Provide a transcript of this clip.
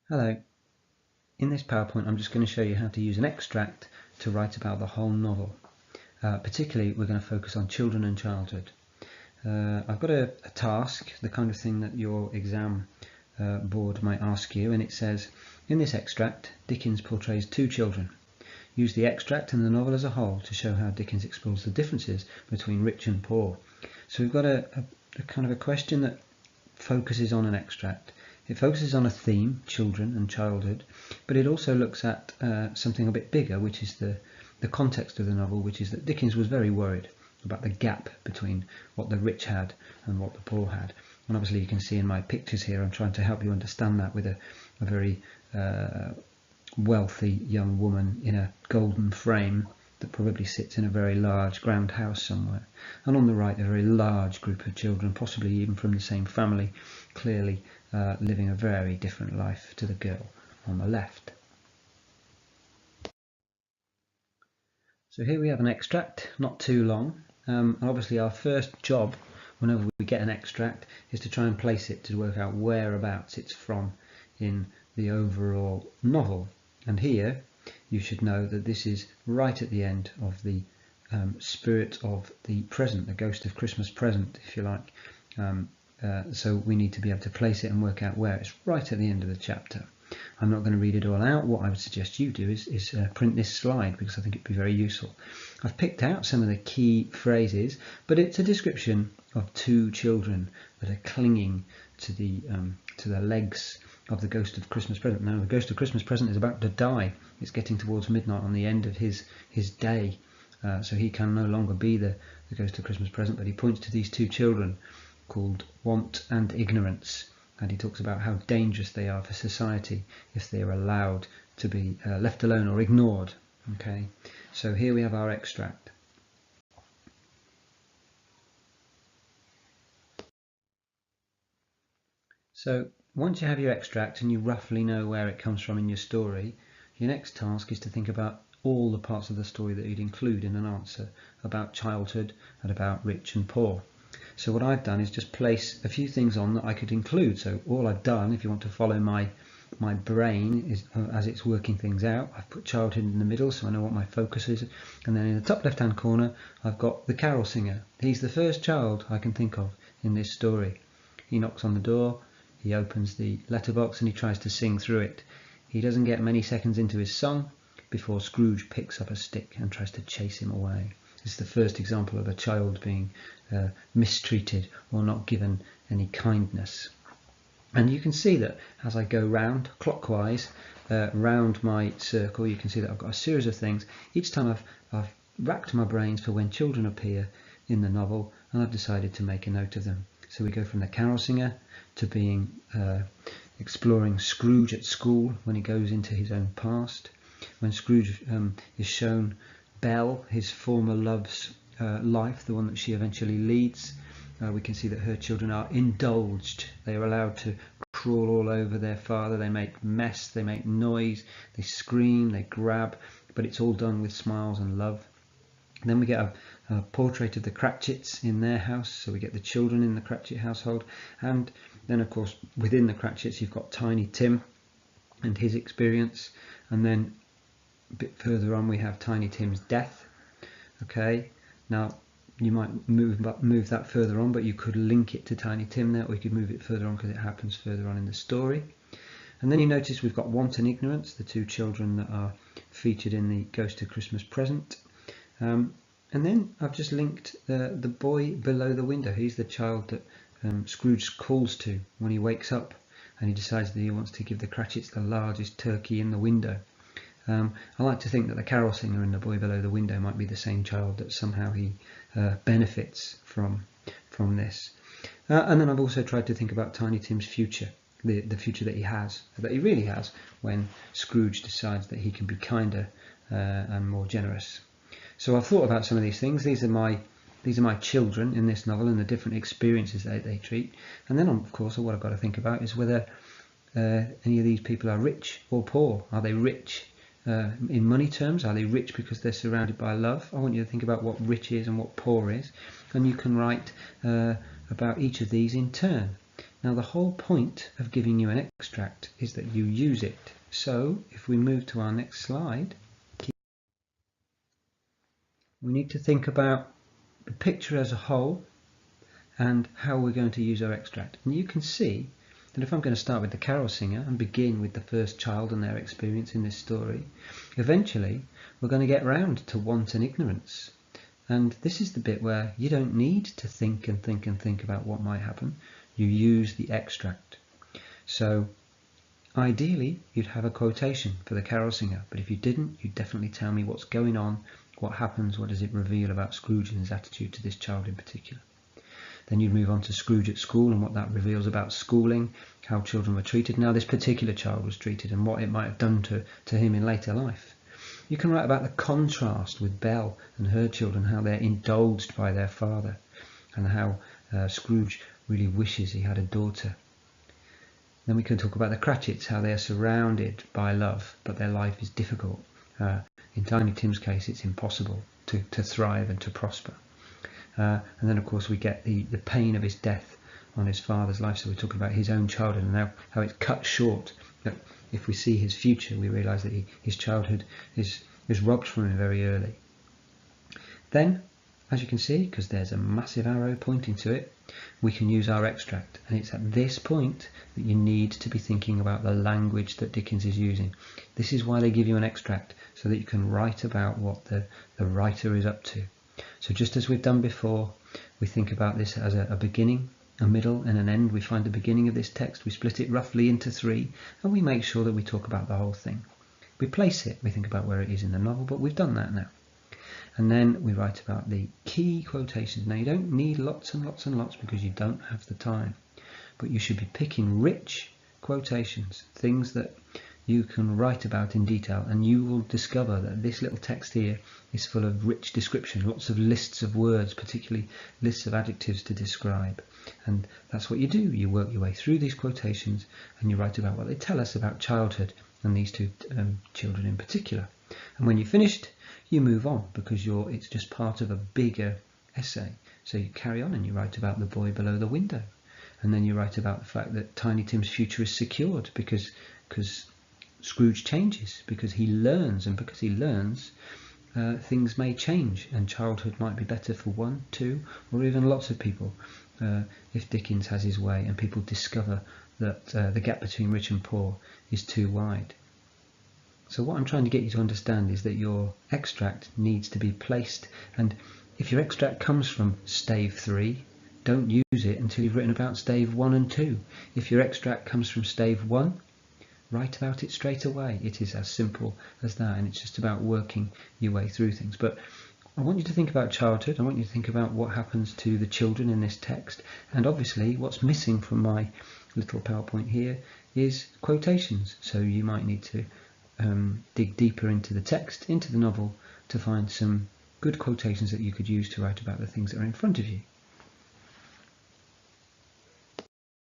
Hello. In this PowerPoint I'm just going to show you how to use an extract to write about the whole novel. Particularly we're going to focus on children and childhood. I've got a task, the kind of thing that your exam board might ask you, and it says, in this extract Dickens portrays two children. Use the extract and the novel as a whole to show how Dickens explores the differences between rich and poor. So we've got a kind of a question that focuses on an extract. It focuses on a theme, children and childhood, but it also looks at something a bit bigger, which is the context of the novel, which is that Dickens was very worried about the gap between what the rich had and what the poor had. And obviously you can see in my pictures here, I'm trying to help you understand that with a very wealthy young woman in a golden frame that probably sits in a very large grand house somewhere. And on the right, a very large group of children, possibly even from the same family, clearly living a very different life to the girl on the left. So here we have an extract, not too long. And obviously our first job, whenever we get an extract, is to try and place it, to work out whereabouts it's from in the overall novel. And here you should know that this is right at the end of the Spirit of the Present, the Ghost of Christmas Present, if you like. So we need to be able to place it and work out where. It's right at the end of the chapter. I'm not going to read it all out. What I would suggest you do is print this slide, because I think it'd be very useful. I've picked out some of the key phrases, but it's a description of two children that are clinging to the legs of the Ghost of Christmas Present. Now the Ghost of Christmas Present is about to die. It's getting towards midnight on the end of his day, so he can no longer be the Ghost of Christmas Present, but he points to these two children called Want and Ignorance, and he talks about how dangerous they are for society if they are allowed to be left alone or ignored. Okay, so here we have our extract. So once you have your extract and you roughly know where it comes from in your story, your next task is to think about all the parts of the story that you'd include in an answer about childhood and about rich and poor. So what I've done is just place a few things on that I could include. So all I've done, if you want to follow my brain is as it's working things out, I've put childhood in the middle so I know what my focus is, and then in the top left hand corner I've got the carol singer. He's the first child I can think of in this story. He knocks on the door, he opens the letterbox and he tries to sing through it. He doesn't get many seconds into his song before Scrooge picks up a stick and tries to chase him away. This is the first example of a child being mistreated or not given any kindness. And you can see that as I go round clockwise round my circle, you can see that I've got a series of things. Each time I've racked my brains for when children appear in the novel, and I've decided to make a note of them. So we go from the carol singer to being exploring Scrooge at school when he goes into his own past. When Scrooge is shown Belle, his former love's life, the one that she eventually leads, we can see that her children are indulged. They are allowed to crawl all over their father. They make mess, they make noise, they scream, they grab, but it's all done with smiles and love. And then we get a portrait of the Cratchits in their house, so we get the children in the Cratchit household. And then of course within the Cratchits you've got Tiny Tim and his experience, and then a bit further on we have Tiny Tim's death. Okay, now you might move that further on, but you could link it to Tiny Tim there, or you could move it further on because it happens further on in the story. And then you notice we've got Want and Ignorance, the two children that are featured in the Ghost of Christmas Present. And then I've just linked the boy below the window. He's the child that Scrooge calls to when he wakes up and he decides that he wants to give the Cratchits the largest turkey in the window. I like to think that the carol singer and the boy below the window might be the same child, that somehow he benefits from this. And then I've also tried to think about Tiny Tim's future, the future that he really has, when Scrooge decides that he can be kinder and more generous. So I've thought about some of these things. These are my children in this novel and the different experiences that they treat. And then of course what I've got to think about is whether any of these people are rich or poor. Are they rich in money terms? Are they rich because they're surrounded by love? I want you to think about what rich is and what poor is, and you can write about each of these in turn. Now the whole point of giving you an extract is that you use it. So if we move to our next slide, we need to think about the picture as a whole and how we're going to use our extract. And you can see that if I'm going to start with the carol singer and begin with the first child and their experience in this story, eventually we're going to get round to want and ignorance. And this is the bit where you don't need to think and think and think about what might happen. You use the extract. So ideally you'd have a quotation for the carol singer, but if you didn't, you'd definitely tell me what's going on, what happens, what does it reveal about Scrooge and his attitude to this child in particular. Then you'd move on to Scrooge at school and what that reveals about schooling, how children were treated, and how this particular child was treated and what it might have done to him in later life. You can write about the contrast with Belle and her children, how they're indulged by their father, and how Scrooge really wishes he had a daughter. Then we can talk about the Cratchits, how they are surrounded by love, but their life is difficult. In Tiny Tim's case, it's impossible to thrive and to prosper. And then, of course, we get the pain of his death on his father's life. So we're talking about his own childhood and how it's cut short. That if we see his future, we realise that his childhood is robbed from him very early. Then, as you can see, because there's a massive arrow pointing to it, we can use our extract. And it's at this point that you need to be thinking about the language that Dickens is using. This is why they give you an extract, so that you can write about what the writer is up to. So just as we've done before, we think about this as a beginning, a middle and an end. We find the beginning of this text, we split it roughly into 3, and we make sure that we talk about the whole thing. We place it, we think about where it is in the novel, but we've done that now. And then we write about the key quotations. Now you don't need lots and lots and lots because you don't have the time, but you should be picking rich quotations, things that you can write about in detail, and you will discover that this little text here is full of rich description, lots of lists of words, particularly lists of adjectives to describe. And that's what you do. You work your way through these quotations and you write about what they tell us about childhood and these two children in particular. And when you're finished, you move on because it's just part of a bigger essay. So you carry on and you write about the boy below the window. And then you write about the fact that Tiny Tim's future is secured because Scrooge changes, because he learns, and because he learns, things may change and childhood might be better for 1, 2 or even lots of people if Dickens has his way and people discover that the gap between rich and poor is too wide. So what I'm trying to get you to understand is that your extract needs to be placed, and if your extract comes from stave 3, don't use it until you've written about stave 1 and 2. If your extract comes from stave 1, write about it straight away. It is as simple as that, and it's just about working your way through things. But I want you to think about childhood. I want you to think about what happens to the children in this text, and obviously what's missing from my little PowerPoint here is quotations. So you might need to dig deeper into the text, into the novel, to find some good quotations that you could use to write about the things that are in front of you.